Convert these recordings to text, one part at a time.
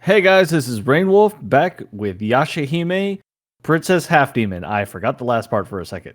Hey guys, this is Rainwolf back with Yashahime, Princess Half Demon. I forgot the last part for a second.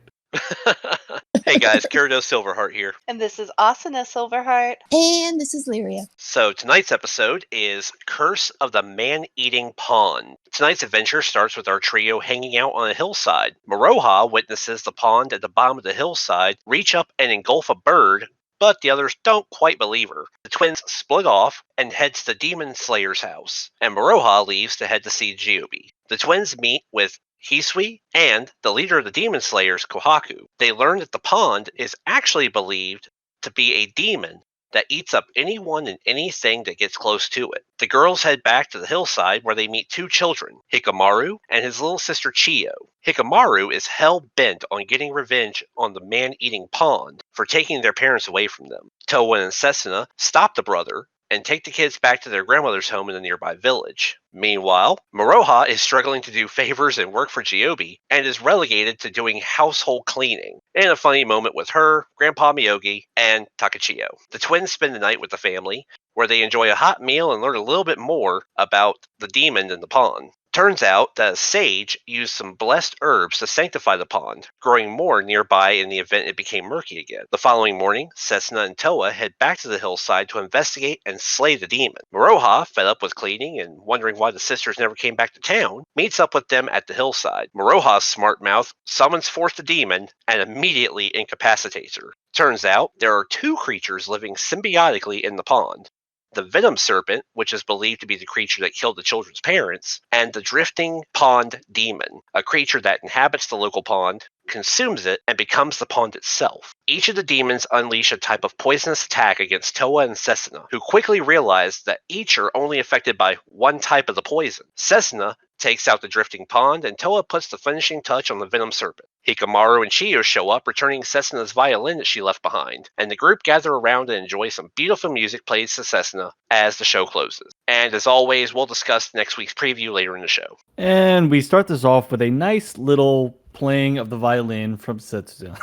Hey guys, Kirido Silverheart here. And this is Asuna Silverheart. And this is Lyria. So tonight's episode is Curse of the Man-Eating Pond. Tonight's adventure starts with our trio hanging out on a hillside. Maroha witnesses the pond at the bottom of the hillside reach up and engulf a bird, but the others don't quite believe her. The twins split off and head to the Demon Slayer's house, and Maroha leaves to head to see Jiobi. The twins meet with Hisui and the leader of the Demon Slayers, Kohaku. They learn that the pond is actually believed to be a demon that eats up anyone and anything that gets close to it. The girls head back to the hillside where they meet two children, Hikamaru and his little sister Chiyo. Hikamaru is hell-bent on getting revenge on the man-eating pond for taking their parents away from them. Towa and Sesuna stop the brother and take the kids back to their grandmother's home in the nearby village. Meanwhile, Maroha is struggling to do favors and work for Jiobi and is relegated to doing household cleaning. In a funny moment with her, Grandpa Miyogi, and Takachiyo. The twins spend the night with the family, where they enjoy a hot meal and learn a little bit more about the demon in the pond. Turns out that a sage used some blessed herbs to sanctify the pond, growing more nearby in the event it became murky again. The following morning, Sesuna and Toa head back to the hillside to investigate and slay the demon. Maroha, fed up with cleaning and wondering why the sisters never came back to town, meets up with them at the hillside. Maroha's smart mouth summons forth the demon and immediately incapacitates her. Turns out there are two creatures living symbiotically in the pond. The venom serpent, which is believed to be the creature that killed the children's parents, and the drifting pond demon, a creature that inhabits the local pond, consumes it, and becomes the pond itself. Each of the demons unleash a type of poisonous attack against Toa and Sesuna, who quickly realize that each are only affected by one type of the poison. Sesuna takes out the drifting pond, and Toa puts the finishing touch on the venom serpent. Hikamaru and Chiyo show up, returning Sesuna's violin that she left behind, and the group gather around and enjoy some beautiful music played to Sesuna as the show closes. And as always, we'll discuss next week's preview later in the show. And we start this off with a nice little playing of the violin from Setsuna.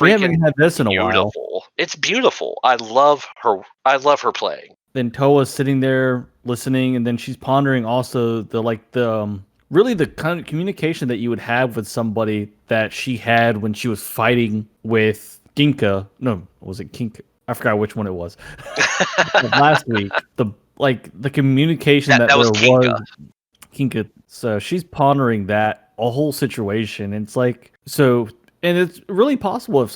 We haven't had this in a while. Beautiful. It's beautiful. I love her playing. Then Toa's sitting there listening, and then she's pondering also really the kind of communication that you would have with somebody that she had when she was fighting with Ginka. No, was it Kinka? I forgot which one it was. Last week, the communication that was there Kinka. was Kinka. So she's pondering that a whole situation. And it's like and it's really possible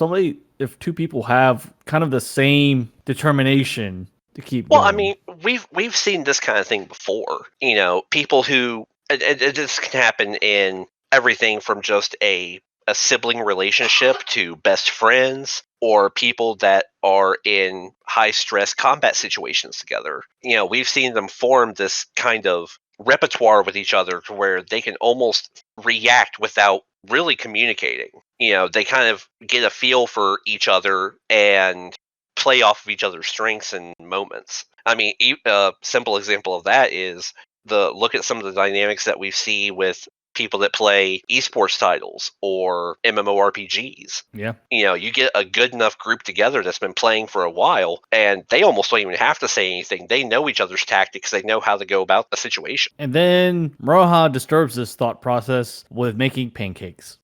if two people have kind of the same determination to keep going. I mean, we've seen this kind of thing before. You know, people who this can happen in everything from just a sibling relationship to best friends, or people that are in high stress combat situations together. You know, we've seen them form this kind of repertoire with each other to where they can almost react without really communicating. You know, they kind of get a feel for each other and play off of each other's strengths and moments. I mean, a simple example of that is look at some of the dynamics that we see with people that play esports titles or MMORPGs. Yeah. You know, you get a good enough group together that's been playing for a while, and they almost don't even have to say anything. They know each other's tactics. They know how to go about the situation. And then Maroha disturbs this thought process with making pancakes.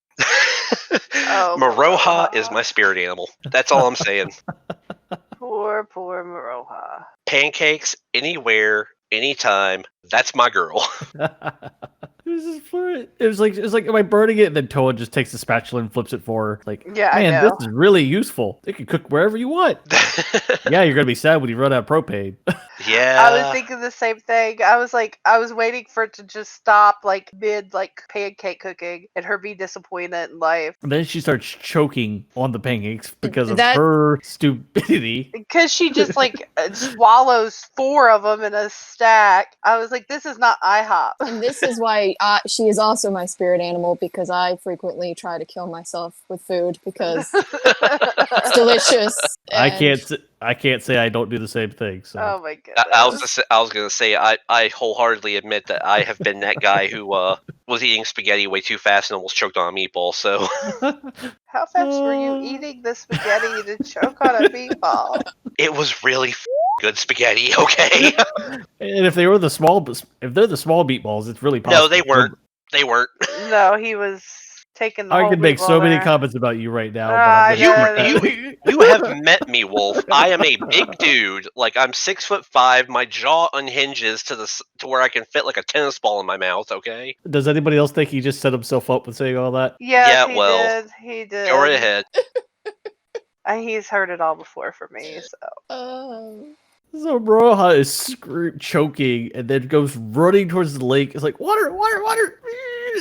Maroha is my spirit animal. That's all I'm saying. Poor Maroha. Pancakes, anywhere, anytime. That's my girl. It was like, am I burning it? And then Toa just takes the spatula and flips it for her. Like, Yeah, I man, know. this is really useful. It can cook wherever you want. Yeah, you're gonna be sad when you run out of propane. Yeah. I was thinking the same thing. I was waiting for it to just stop mid pancake cooking and her be disappointed in life. And then she starts choking on the pancakes because of her stupidity. Because she just swallows 4 of them in a stack. I was like, this is not IHOP. And this is why she is also my spirit animal, because I frequently try to kill myself with food because it's delicious. I can't say I don't do the same thing. So. Oh my goodness. I was gonna say I wholeheartedly admit that I have been that guy who was eating spaghetti way too fast and almost choked on a meatball. So how fast were you eating the spaghetti to choke on a meatball? it was really good spaghetti, okay? And if they're the small meatballs, it's really possible. No, they weren't. They weren't. No, he was taking the I whole could make meatball so many there. comments about you right now, but I I'm know. You have met me, Wolf. I am a big dude. Like, I'm 6'5". My jaw unhinges to where I can fit like a tennis ball in my mouth. Okay. Does anybody else think he just set himself up with saying all that? Yes, Yeah, he well, did. He did. Go right ahead. He's heard it all before for me. So So Roja is choking and then goes running towards the lake. It's like, water, water, water.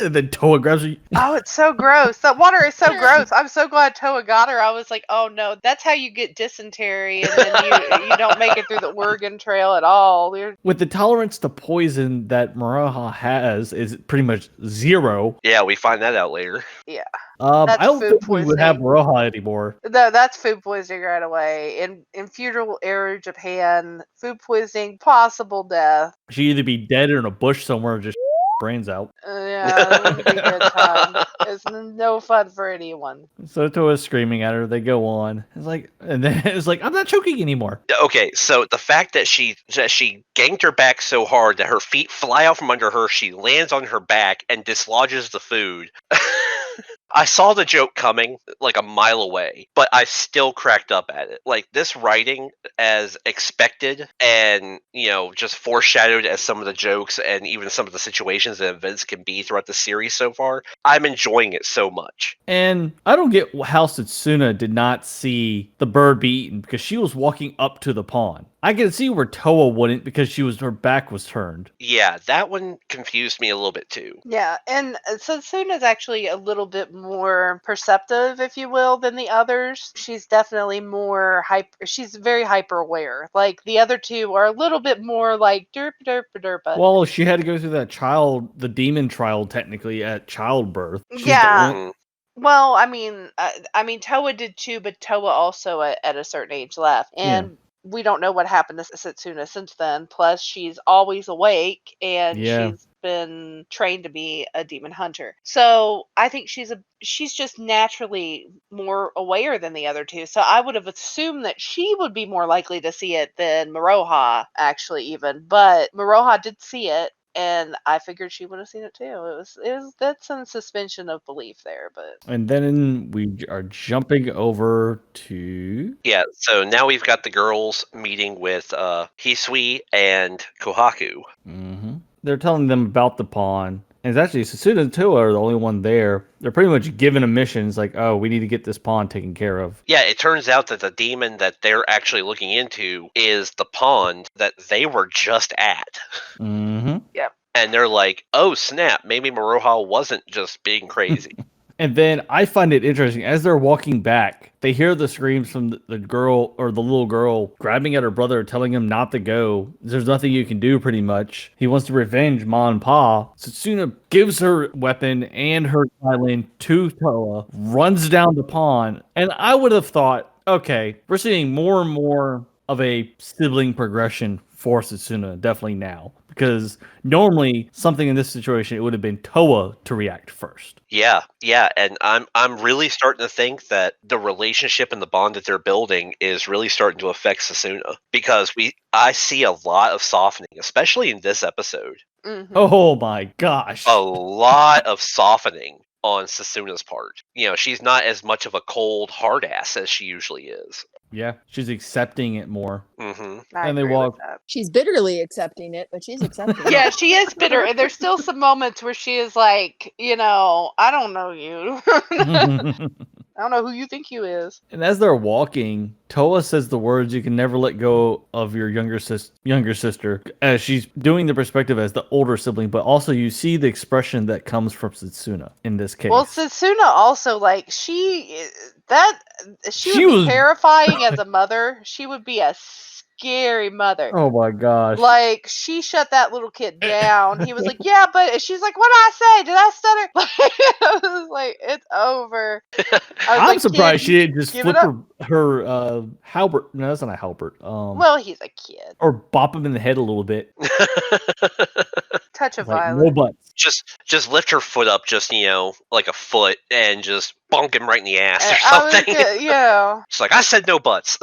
And then Toa grabs her. oh, it's so gross. That water is so gross. I'm so glad Toa got her. I was like, oh no, that's how you get dysentery, and then you don't make it through the Oregon Trail at all. With the tolerance to poison that Maraha has is pretty much 0. Yeah, we find that out later. Yeah. I don't food think we would have poisoning. Maraha anymore. No, that's food poisoning right away. In feudal era Japan, food poisoning, possible death. She'd either be dead or in a bush somewhere and just brains out. Yeah, it wouldn't be a good time. It's no fun for anyone. So Toa's screaming at her. They go on. And then it's like, I'm not choking anymore. Okay, so the fact that she ganked her back so hard that her feet fly out from under her, she lands on her back and dislodges the food. I saw the joke coming like a mile away, but I still cracked up at it. Like, this writing, as expected and, just foreshadowed as some of the jokes and even some of the situations and events can be throughout the series so far, I'm enjoying it so much. And I don't get how Satsuna did not see the bird be eaten because she was walking up to the pond. I can see where Toa wouldn't because her back was turned. Yeah, that one confused me a little bit too. Yeah, and Satsuna's actually a little bit more perceptive, if you will, than the others. She's definitely more she's very hyper aware. Like, the other two are a little bit more like derp derp derp. Well, she had to go through the demon trial technically at childbirth. Yeah. Well, I mean, Toa did too, but Toa also at a certain age left, and we don't know what happened to Satsuna since then. Plus, she's always awake, and she's been trained to be a demon hunter. So I think she's just naturally more aware than the other two. So I would have assumed that she would be more likely to see it than Miroha, actually, even. But Miroha did see it. And I figured she would have seen it too. That's some suspension of belief there, but. And then we are jumping over to. Yeah, so now we've got the girls meeting with Hisui and Kohaku. Mm-hmm. They're telling them about the pond. And it's actually Satsuna and Toa are the only one there. They're pretty much given a mission. It's like, oh, we need to get this pond taken care of. Yeah, it turns out that the demon that they're actually looking into is the pond that they were just at. Mm-hmm. Yep. And they're like, oh, snap, maybe Miroha wasn't just being crazy. And then I find it interesting, as they're walking back, they hear the screams from the girl, or the little girl, grabbing at her brother, telling him not to go. There's nothing you can do, pretty much. He wants to revenge Ma and Pa. Satsuna gives her weapon and her violin to Toa, runs down the pond, and I would have thought, okay, we're seeing more and more of a sibling progression for Satsuna, definitely now. Because normally, something in this situation, it would have been Toa to react first. Yeah, and I'm really starting to think that the relationship and the bond that they're building is really starting to affect Satsuna. Because I see a lot of softening, especially in this episode. Mm-hmm. Oh my gosh. A lot of softening on Sasuna's part. She's not as much of a cold, hard ass as she usually is. Yeah, she's accepting it more. Mm-hmm. And they walk. She's bitterly accepting it, but she's accepting it. Yeah, she is bitter, and there's still some moments where she is like, I don't know you. I don't know who you think you is. And as they're walking, Toa says the words, "You can never let go of your younger sister," as she's doing the perspective as the older sibling, but also you see the expression that comes from Satsuna in this case. Well, Satsuna also, like, she would be terrifying as a mother. She would be a scary mother. Oh my gosh. Like, she shut that little kid down. He was like, yeah, but she's like, what did I say? Did I stutter? I was like, it's over. I'm surprised she didn't just flip her halberd. No, that's not a halberd. Well, he's a kid. Or bop him in the head a little bit. Touch of like, violence. no butts. Just lift her foot up, just like a foot, and just bonk him right in the ass or something. Yeah. It's like, I said no butts.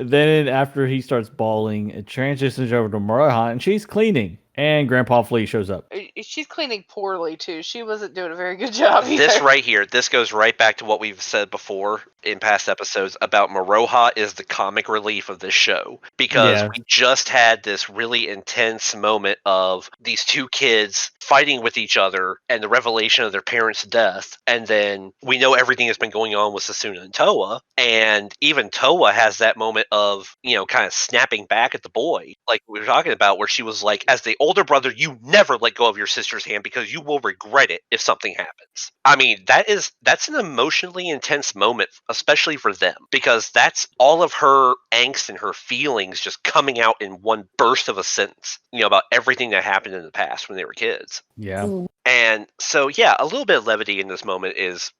Then after he starts bawling, it transitions over to Moroha, and she's cleaning. And Grandpa Flea shows up. She's cleaning poorly too. She wasn't doing a very good job either. This right here, this goes right back to what we've said before in past episodes about Moroha is the comic relief of this show. Because we just had this really intense moment of these two kids fighting with each other and the revelation of their parents' death. And then we know everything that's been going on with Sasuna and Toa. And even Toa has that moment of, kind of snapping back at the boy. Like we were talking about, where she was like, as the older brother, you never let go of your sister's hand because you will regret it if something happens. I mean, that's an emotionally intense moment, especially for them, because that's all of her angst and her feelings just coming out in one burst of a sentence, about everything that happened in the past when they were kids. Yeah. And so, yeah, a little bit of levity in this moment is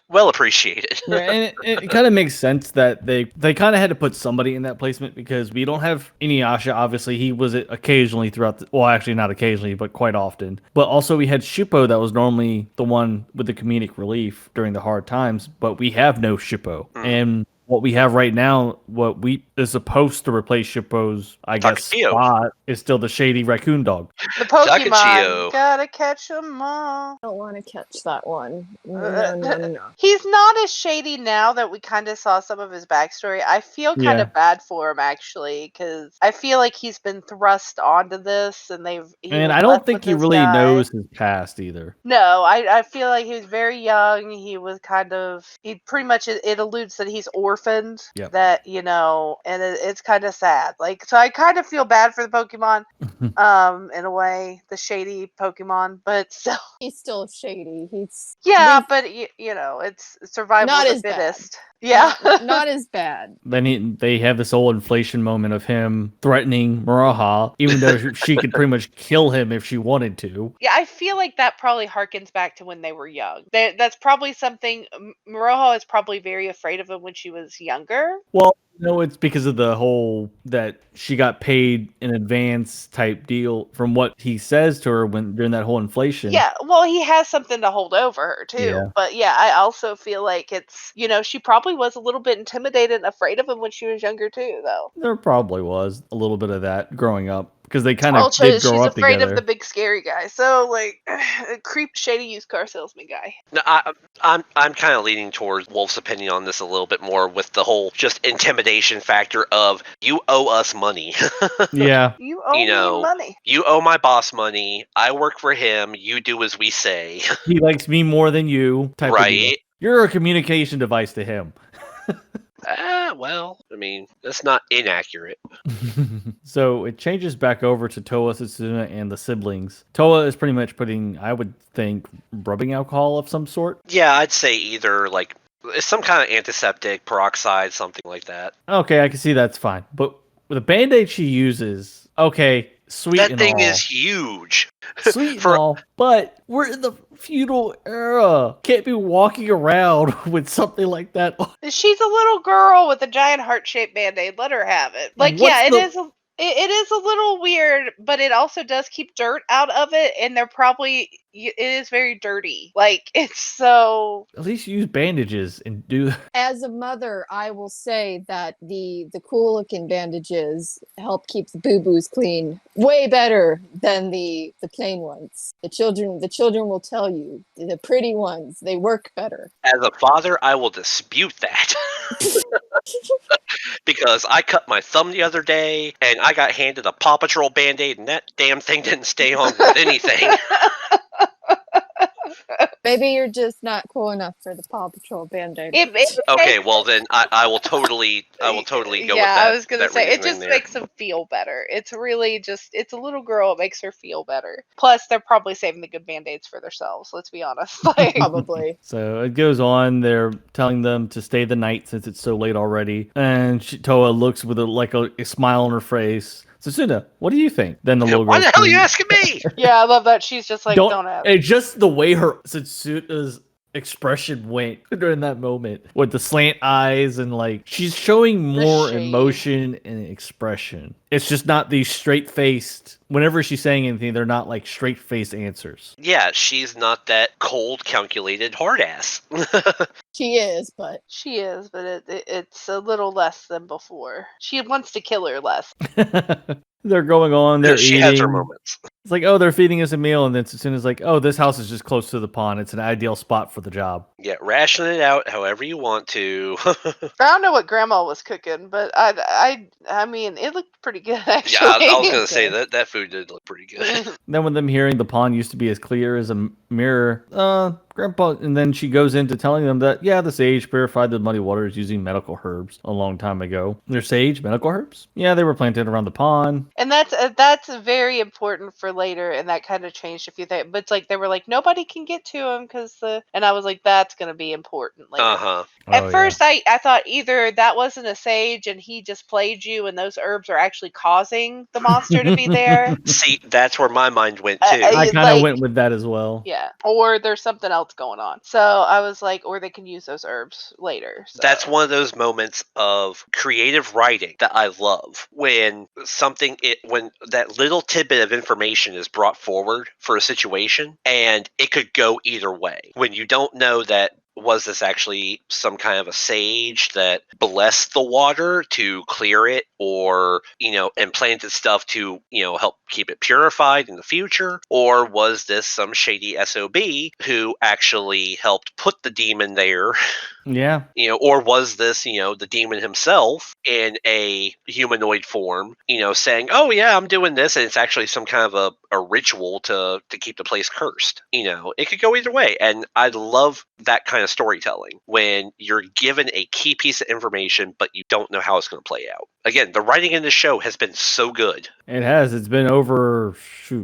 well appreciated. Yeah, and it kind of makes sense that they kind of had to put somebody in that placement because we don't have Inuyasha. Obviously, he was occasionally throughout well, actually not occasionally, but quite often. But also we had Shippo that was normally the one with the comedic relief during the hard times, but we have no Shippo. And what we have right now, what we is supposed to replace Shippo's, I guess, Takachio. spot is still the shady raccoon dog. The Pokemon, Takachio. gotta catch 'em all. I don't want to catch that one. No. He's not as shady now that we kind of saw some of his backstory. I feel kind of bad for him, actually, because I feel like he's been thrust onto this, and And I don't think he really knows his past either. No, I feel like he was very young. He was he pretty much, it alludes that he's orphaned. That, and it's kind of sad. Like, so I kind of feel bad for the Pokemon, in a way, the shady Pokemon, but still. He's still shady. But it's survival Not of as the bad. fittest. Yeah. Not as bad. Then they have this whole inflation moment of him threatening Moroha, even though she could pretty much kill him if she wanted to. Yeah, I feel like that probably harkens back to when they were young. That's probably something. Moroha is probably very afraid of him when she was younger. Well, it's because of the whole that she got paid in advance type deal from what he says to her during that whole inflation. Yeah, well, he has something to hold over her too. Yeah. But yeah, I also feel like it's, she probably was a little bit intimidated and afraid of him when she was younger too, though. There probably was a little bit of that growing up because they kind of did grow up she's afraid together. of the big scary guy. So like, creep shady used car salesman guy. No, I'm kind of leaning towards Wolf's opinion on this a little bit more with the whole just intimidation factor of you owe us money. Yeah. You owe me money. You owe my boss money. I work for him. You do as we say. He likes me more than you type of deal. Right. You're a communication device to him. Well, I mean, that's not inaccurate. So it changes back over to Toa, Setsuna, and the siblings. Toa is pretty much putting, I would think, rubbing alcohol of some sort. Yeah, I'd say either like some kind of antiseptic, peroxide, something like that. Okay, I can see that's fine. But with the Band-Aid she uses, okay, sweet that and thing all. is huge. Sweet and all, but we're in the feudal era. Can't be walking around with something like that. She's a little girl with a giant heart-shaped Band-Aid. Let her have it. Like, it is a little weird, but it also does keep dirt out of it, and it is very dirty. Like, it's so... At least use bandages and do... As a mother, I will say that the cool-looking bandages help keep the boo-boos clean way better than the plain ones. The children will tell you, the pretty ones, they work better. As a father, I will dispute that. Because I cut my thumb the other day, and I got handed a Paw Patrol Band-Aid, and that damn thing didn't stay on with anything. Maybe you're just not cool enough for the Paw Patrol Band-Aid. Okay, well then I will totally go with that. Yeah, I was gonna say it just there. makes them feel better. It's really it's a little girl. It makes her feel better. Plus, they're probably saving the good Band-Aids for themselves. Let's be honest. Like, Probably. So it goes on. They're telling them to stay the night since it's so late already. And Toa looks with a smile on her face. Setsuna, what do you think? Then the little girl. Why the hell are you asking me? yeah, I love that. She's just like, don't ask. It's just the way her Setsuna's expression went during that moment with the slant eyes and like she's showing more shade. emotion and expression. It's just not these straight faced. Whenever she's saying anything, they're not like straight faced answers. Yeah, she's not that cold, calculated hard ass. She is, but She is, but it's a little less than before. She wants to kill her less. They're going on. They're she eating. has her moments. It's like, oh, they're feeding us a meal, and then as soon as like, oh, this house is just close to the pond. It's an ideal spot for the job. Yeah, ration it out however you want to. I don't know what Grandma was cooking, but I mean, it looked pretty good actually. Yeah, I was gonna Okay. say that food did look pretty good. Then with them hearing the pond used to be as clear as a mirror, Grandpa, and then she goes into telling them that, yeah, the sage purified the muddy waters using medical herbs a long time ago. They're sage medical herbs? Yeah, they were planted around the pond. And that's very important for later, and that kind of changed a few things. But it's like they were like nobody can get to him because and I was like that's gonna be important later. Uh-huh. At first, I thought either that wasn't a sage and he just played you, and those herbs are actually causing the monster to be there. See, that's where my mind went too. I kind of like- went with that as well. Yeah, or there's something else going on. So I was like, or they can use those herbs later. So. That's one of those moments of creative writing that I love when when that little tidbit of information is brought forward for a situation and it could go either way. When you don't know that was this actually some kind of a sage that blessed the water to clear it or, and planted stuff to, help keep it purified in the future? Or was this some shady SOB who actually helped put the demon there? Yeah. Or was this, the demon himself in a humanoid form, saying, oh yeah, I'm doing this. And it's actually some kind of a ritual to keep the place cursed. It could go either way. And I love that kind of storytelling when you're given a key piece of information, but you don't know how it's going to play out. Again, the writing in this show has been so good. It has. It's been over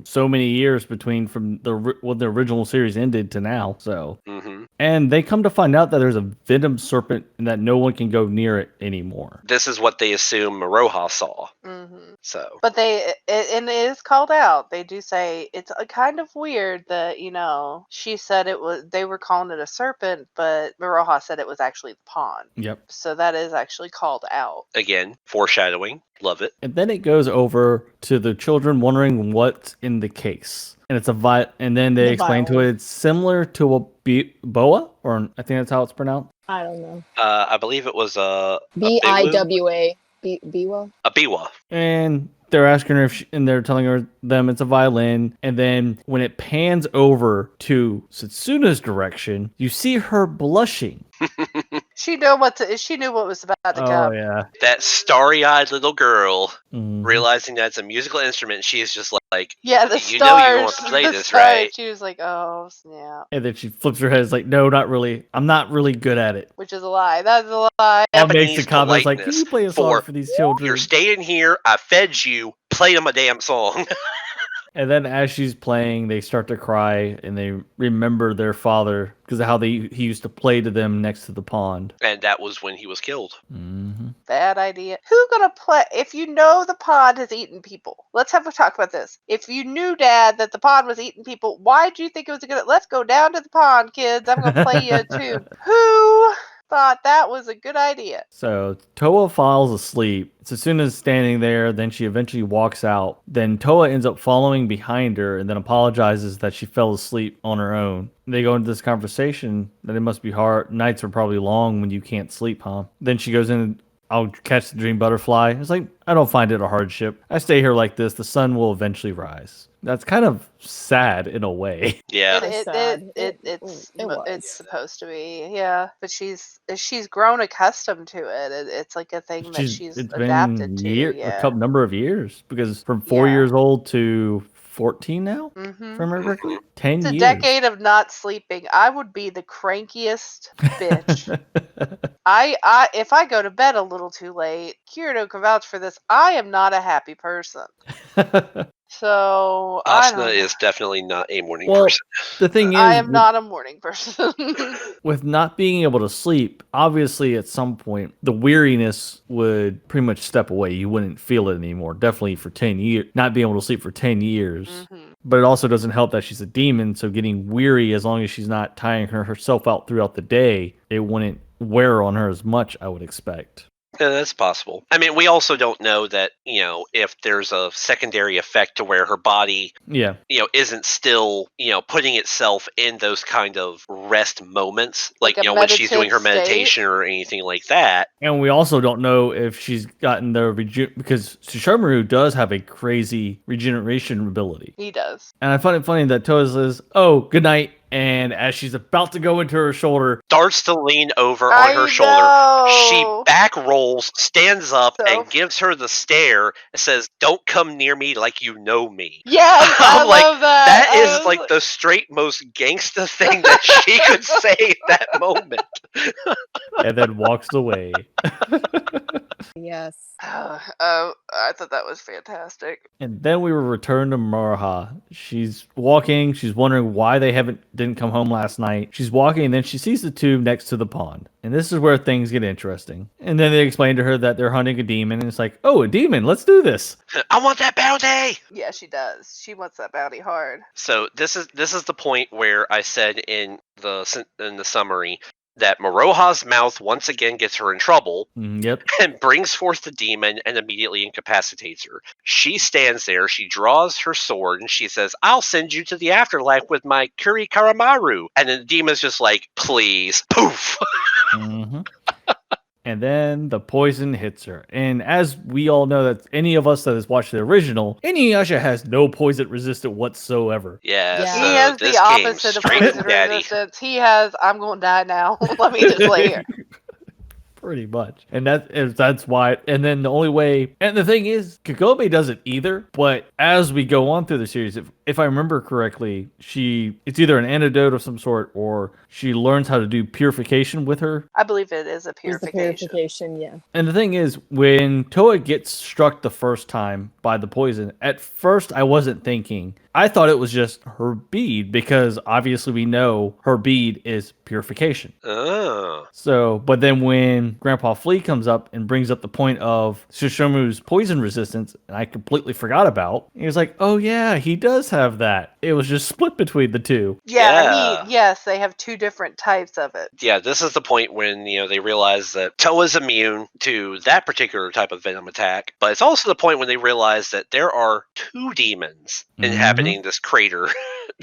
so many years between from when the original series ended to now. So, and they come to find out that there's a venom serpent and that no one can go near it anymore. This is what they assume Maroha saw. Mm-hmm. So, but and it is called out. They do say it's kind of weird that she said they were calling it a serpent, but Maroha said it was actually the pond. Yep. So that is actually called out. Again, foreshadowing. Love it. And then it goes over to the children wondering what's in the case. And it's and then they explain to it it's similar to a boa, or I think that's how it's pronounced. I don't know. I believe it was a Biwa. Biwa. A biwa. And they're asking her and they're telling them it's a violin. And then when it pans over to Satsuna's direction, you see her blushing. She knew what was about to come. Oh yeah, that starry-eyed little girl realizing that it's a musical instrument. She is just like, yeah, the you stars. know you want to play this, right? She was like, oh snap. And then she flips her head. It's like, no, not really. I'm not really good at it. Which is a lie. That's a lie. I'll make the comments like, can you play a song for these children? You're staying here. I fed you. Play them a damn song. And then as she's playing, they start to cry and they remember their father because of how he used to play to them next to the pond. And that was when he was killed. Mm-hmm. Bad idea. Who gonna play? If you know the pond has eaten people, let's have a talk about this. If you knew, Dad, that the pond was eating people, why do you think it was a good? Let's go down to the pond, kids. I'm gonna play you a tune. Who thought that was a good idea? So Toa falls asleep. Satsuna's standing there, then she eventually walks out. Then Toa ends up following behind her and then apologizes that she fell asleep on her own. They go into this conversation that it must be hard. Nights are probably long when you can't sleep, huh? Then she goes in, I'll catch the dream butterfly. It's like, I don't find it a hardship. I stay here like this. The sun will eventually rise. That's kind of sad in a way. Yeah. It's supposed to be, yeah. But she's grown accustomed to it. It's like a thing that she's adapted to. A couple number of years, because from 4 years old to 14 now, if I remember correctly. 10 it's years. A decade of not sleeping. I would be the crankiest bitch. If I go to bed a little too late, Kirito can vouch for this. I am not a happy person. So Asuna is definitely not a morning person. The thing is, I am not a morning person. With not being able to sleep, obviously at some point the weariness would pretty much step away. You wouldn't feel it anymore. Definitely for 10 years, not being able to sleep for 10 years. But it also doesn't help that she's a demon, so getting weary, as long as she's not tiring herself out throughout the day, it wouldn't wear on her as much, I would expect. Yeah, that's possible. I mean, we also don't know that, if there's a secondary effect to where her body, Yeah. isn't still, putting itself in those kind of rest moments, Like a when she's doing her meditative state? meditation or anything like that. And we also don't know if she's gotten the because Shishomaru does have a crazy regeneration ability. He does. And I find it funny that Toa says, "Oh, good night," and as she's about to go into her shoulder, Starts to lean over I on her shoulder. know. She back rolls, stands up, So- and gives her the stare and says, "Don't come near me like you know me." Yes, I I'm like, love that. That I is was like the straight most gangsta thing that she could say at that moment. and then walks away. Yes. I thought that was fantastic. And then we were returned to Muraha. She's walking. She's wondering why they didn't come home last night. She's walking, and then she sees the tube next to the pond. And this is where things get interesting. And then they explain to her that they're hunting a demon, and it's like, oh, a demon, let's do this. I want that bounty. Yeah, she does. She wants that bounty hard. So this is the point where I said in the summary that Moroha's mouth once again gets her in trouble Yep. and brings forth the demon and immediately incapacitates her. She stands there, she draws her sword, and she says, "I'll send you to the afterlife with my Kuri Karamaru." And then the demon's just like, "Please." Poof. Mm-hmm. And then the poison hits her. And as we all know, that any of us that has watched the original, Inuyasha has no poison resistant whatsoever. Yeah, Yeah. so He has this the came opposite of straight poison from Daddy. resistance. He has, I'm going to die now. Let me just lay here. Pretty much. And that's why. And then the only way. And the thing is, Kagome doesn't either. But as we go on through the series, if I remember correctly, it's either an antidote of some sort, or she learns how to do purification with her. I believe it is a It's the purification. purification, yeah. And the thing is, when Toa gets struck the first time by the poison, at first I wasn't thinking. I thought it was just her bead, because obviously we know her bead is purification. Oh. So, but then when Grandpa Flea comes up and brings up the point of Shishomu's poison resistance, and I completely forgot about, he was like, oh yeah, he does have that. It was just split between the two. Yeah. Yes, they have two different types of it. Yeah, this is the point when, they realize that Toa's immune to that particular type of venom attack, but it's also the point when they realize that there are two demons inhabiting this crater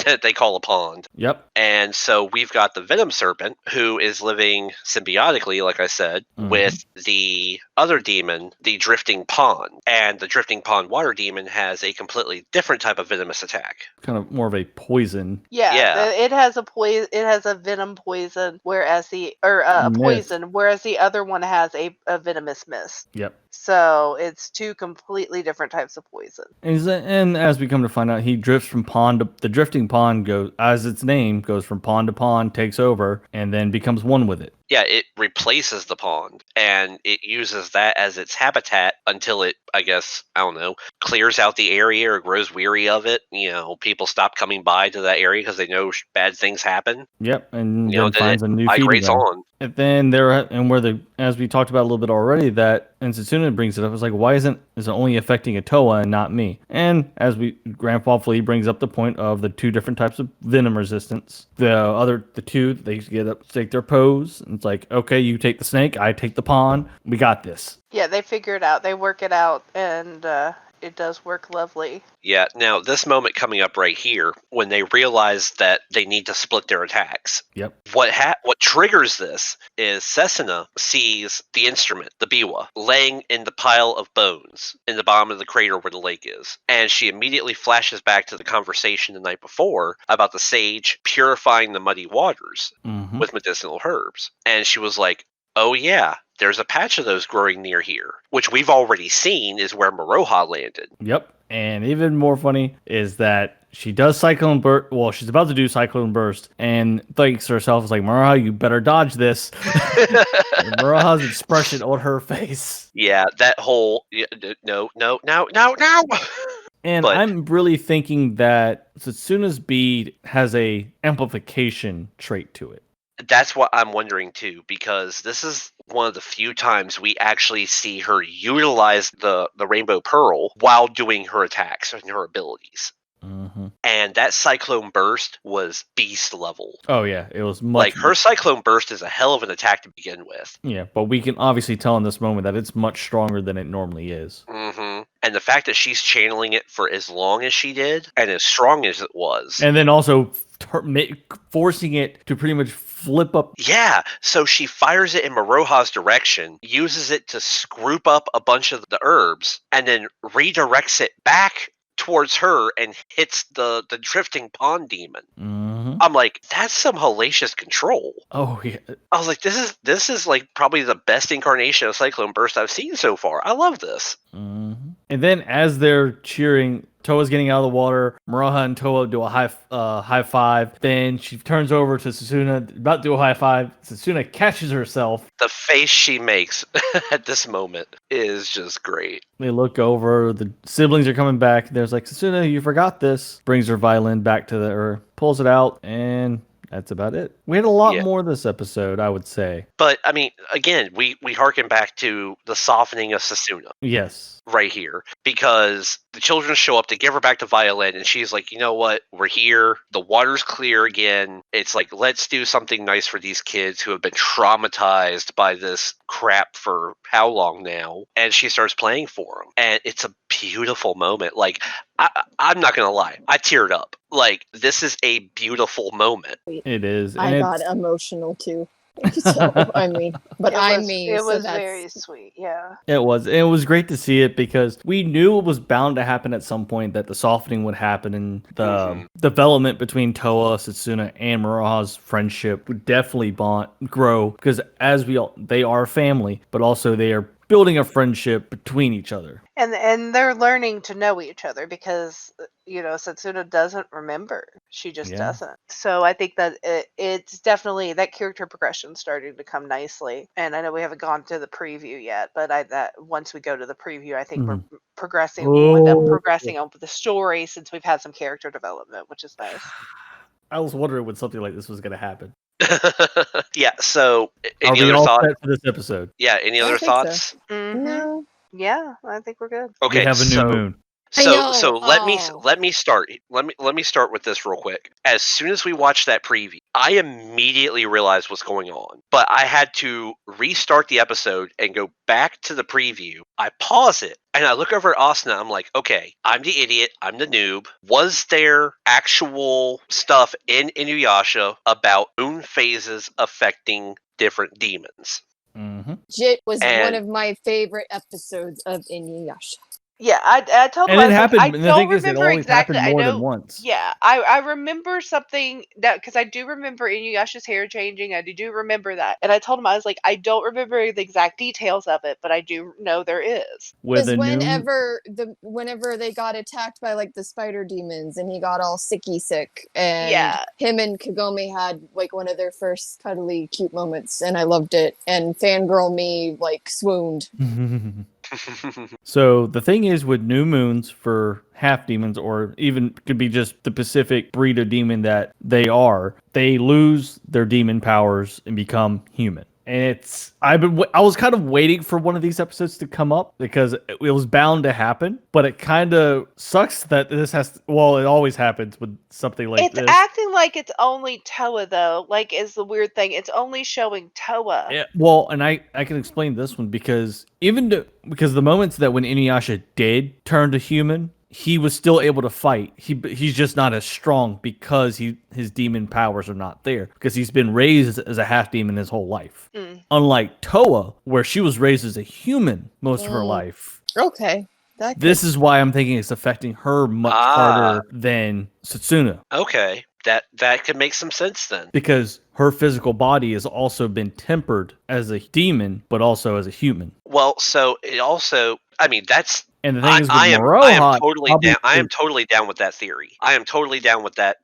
that they call a pond. Yep. And so we've got the Venom Serpent, who is living symbiotically, like I said, with the other demon, the Drifting Pond. And the Drifting Pond Water Demon has a completely different type of venomous attack. Kind of more of a poison. Yeah. It has a poison. It has a venom poison, whereas the other one has a venomous mist. Yep. So it's two completely different types of poison. And as we come to find out, he drifts from pond to the drifting pond goes, as its name goes, from pond to pond, takes over, and then becomes one with it. Yeah, it replaces the pond, and it uses that as its habitat until it, I guess, I don't know, clears out the area or grows weary of it. People stop coming by to that area because they know bad things happen. Yep, and then finds a new feeding migrates ground. on. And then as we talked about a little bit already, that and Setsuna brings it up, it's like, why is it only affecting a Toa and not me? And as Grandpa Flea brings up the point of the two different types of venom resistance. The two, they get up, take their pose, and it's like, okay, you take the snake, I take the pond, we got this. Yeah, they figure it out. They work it out, and it does work lovely. Yeah, now this moment coming up right here, when they realize that they need to split their attacks. Yep. What triggers this is Setsuna sees the instrument, the biwa, laying in the pile of bones in the bottom of the crater where the lake is. And she immediately flashes back to the conversation the night before about the sage purifying the muddy waters with medicinal herbs. And she was like, oh yeah, there's a patch of those growing near here, which we've already seen is where Moroha landed. Yep. And even more funny is that she does Cyclone Burst. Well, she's about to do Cyclone Burst and thinks to herself, is like, Moroha, you better dodge this. Moroha's expression on her face. Yeah, that whole, no. And I'm really thinking that Setsuna's bead has a amplification trait to it. That's what I'm wondering too, because this is one of the few times we actually see her utilize the Rainbow Pearl while doing her attacks and her abilities. And that cyclone burst was beast level. Oh yeah, it was much Like, her cyclone burst is a hell of an attack to begin with. Yeah, but we can obviously tell in this moment that it's much stronger than it normally is. And the fact that she's channeling it for as long as she did, and as strong as it was. And then also forcing it to pretty much flip up. Yeah, so she fires it in Maroha's direction, uses it to scroop up a bunch of the herbs, and then redirects it back towards her and hits the drifting pond demon. I'm like, that's some hellacious control. Oh yeah. I was like, this is like probably the best incarnation of Cyclone Burst I've seen so far. I love this. And then as they're cheering, Toa's getting out of the water. Maroha and Toa do a high five. Then she turns over to Sasuna, about to do a high five. Sasuna catches herself. The face she makes at this moment is just great. They look over. The siblings are coming back. There's like, Sasuna, you forgot this. Brings her violin back to her, pulls it out, and that's about it. We had a lot more this episode, I would say. But, I mean, again, we harken back to the softening of Sasuna. Yes. Right here. Because the children show up to give her back the violin, and she's like, you know what? We're here. The water's clear again. It's like, let's do something nice for these kids who have been traumatized by this crap for how long now? And she starts playing for them. And it's a beautiful moment. Like, I'm not going to lie. I teared up. This is a beautiful moment. It is. I got emotional too. So, I mean, but it was very sweet. Yeah. It was. And it was great to see it because we knew it was bound to happen at some point, that the softening would happen and the development between Toa, Setsuna, and Maroha's friendship would definitely grow because they are family, but also they are building a friendship between each other. And they're learning to know each other because, Setsuna doesn't remember. She just doesn't. So I think that it's definitely that character progression starting to come nicely. And I know we haven't gone to the preview yet, but once we go to the preview, I think we're progressing. We'll end up progressing on the story since we've had some character development, which is nice. I was wondering when something like this was going to happen. Yeah, so any other thoughts for this episode? Yeah, any other thoughts? So. No. Yeah, I think we're good. Okay, we have a new moon. So let me start. Let me start with this real quick. As soon as we watched that preview, I immediately realized what's going on. But I had to restart the episode and go back to the preview. I pause it and I look over at Asuna. I'm like, okay, I'm the idiot. I'm the noob. Was there actual stuff in Inuyasha about moon phases affecting different demons? Jit was one of my favorite episodes of Inuyasha. Yeah, I told him. And it happened. I don't remember it always exactly. Happened more than once. Yeah, I remember something that because I do remember Inuyasha's hair changing. I do remember that, and I told him I was like, I don't remember the exact details of it, but I do know there is. Because whenever they got attacked by the spider demons, and he got all sick, and him and Kagome had one of their first cuddly cute moments, and I loved it. And fangirl me swooned. So the thing is with new moons for half demons, or even could be just the Pacific breed of demon that they lose their demon powers and become human. And I was kind of waiting for one of these episodes to come up because it was bound to happen, but it kind of sucks that this it always happens with something like this. It's acting like it's only Toa though, is the weird thing. It's only showing Toa. Yeah, well, and I can explain this one because because the moments that when Inuyasha did turn to human, he was still able to fight. He's just not as strong because his demon powers are not there because he's been raised as a half demon his whole life. Unlike Toa, where she was raised as a human most of her life. Okay. This is why I'm thinking it's affecting her much harder than Setsuna. Okay. That could make some sense then. Because her physical body has also been tempered as a demon, but also as a human. Well, so it also, that's... And the thing is with I Maroha, am totally down with that theory. I am totally down with that.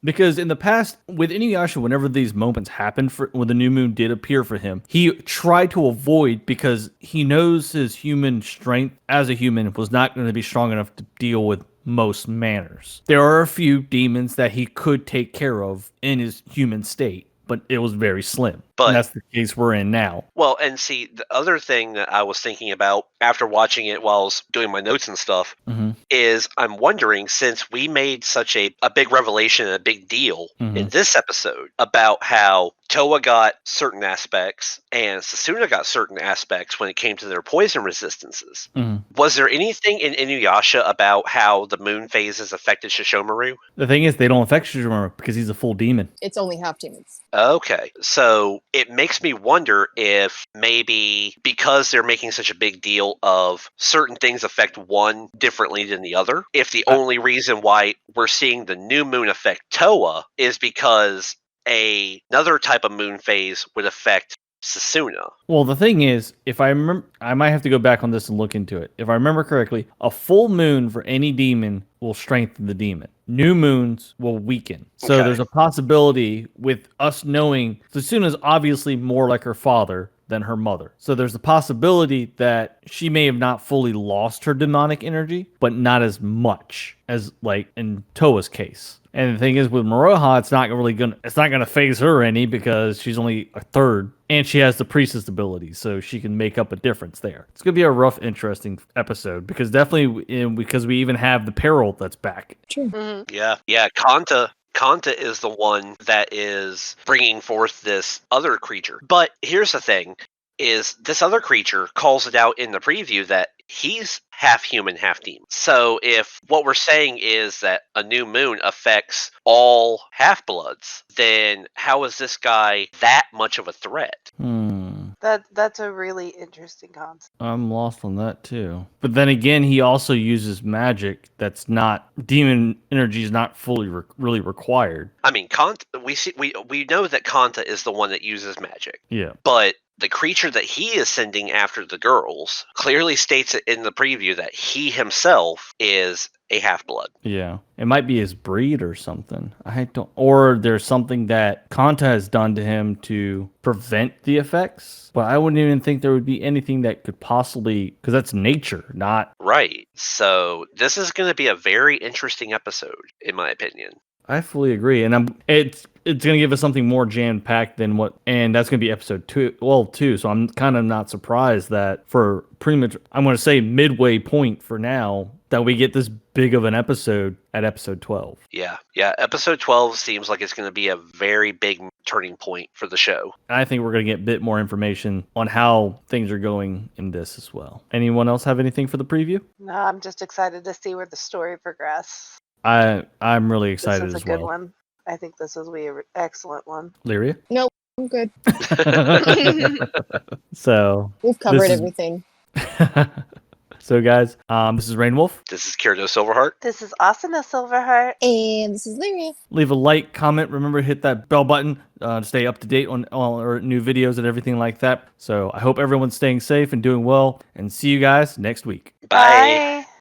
Because in the past, with Inuyasha, whenever these moments happened, when the new moon did appear for him, he tried to avoid because he knows his human strength as a human was not going to be strong enough to deal with most manners. There are a few demons that he could take care of in his human state, but it was very slim. But And that's the case we're in now. well, and see, the other thing that I was thinking about after watching it while I was doing my notes and stuff Mm-hmm. is I'm wondering, since we made such a big revelation and a big deal in this episode about how Toa got certain aspects and Sasuna got certain aspects when it came to their poison resistances, was there anything in Inuyasha about how the moon phases affected Shishomaru? The thing is, they don't affect Shishomaru because he's a full demon. It's only half demons. Okay, so it makes me wonder if maybe because they're making such a big deal of certain things affect one differently than the other, if the only reason why we're seeing the new moon affect Toa is because another type of moon phase would affect Sasuna. Well, the thing is, if I remember, I might have to go back on this and look into it. If I remember correctly, a full moon for any demon will strengthen the demon. New moons will weaken. So Okay. there's a possibility with us knowing Susuna's obviously more like her father than her mother. So there's a possibility that she may have not fully lost her demonic energy, but not as much as like in Toa's case. And the thing is, with Moroha, it's not gonna phase her any because she's only a third, and she has the priestess ability, so she can make up a difference there. It's gonna be a rough, interesting episode because because we even have the peril that's back. True. Yeah, Kanta is the one that is bringing forth this other creature. But here's the thing, is this other creature calls it out in the preview that he's half human, half demon. So if what we're saying is that a new moon affects all half-bloods, then how is this guy that much of a threat? That's a really interesting concept. I'm lost on that too. But then again, he also uses magic that's not demon energy is not fully really required. I mean, Kanta, we know that Kanta is the one that uses magic. Yeah. But the creature that he is sending after the girls clearly states it in the preview that he himself is a half-blood. Yeah. It might be his breed or something. Or there's something that Kanta has done to him to prevent the effects. But I wouldn't even think there would be anything that could possibly, because that's nature, not. Right. So this is going to be a very interesting episode, in my opinion. I fully agree, and it's gonna give us something more jam packed than what, and that's gonna be episode 2. Well, 2. So I'm kind of not surprised that for pretty much, I'm gonna say midway point for now, that we get this big of an episode at episode 12. Yeah. Episode 12 seems like it's going to be a very big turning point for the show. I think we're gonna get a bit more information on how things are going in this as well. Anyone else have anything for the preview? No, I'm just excited to see where the story progresses. I'm really excited This is as a good well. one. I think this will be an excellent one. Lyria? No, I'm good. So We've covered This is- everything. So guys, this is Rain Wolf. This is Kirito Silverheart. This is Asuna Silverheart. And this is Lyria. Leave a like, comment. Remember to hit that bell button to stay up to date on all our new videos and everything like that. So I hope everyone's staying safe and doing well, and see you guys next week. Bye.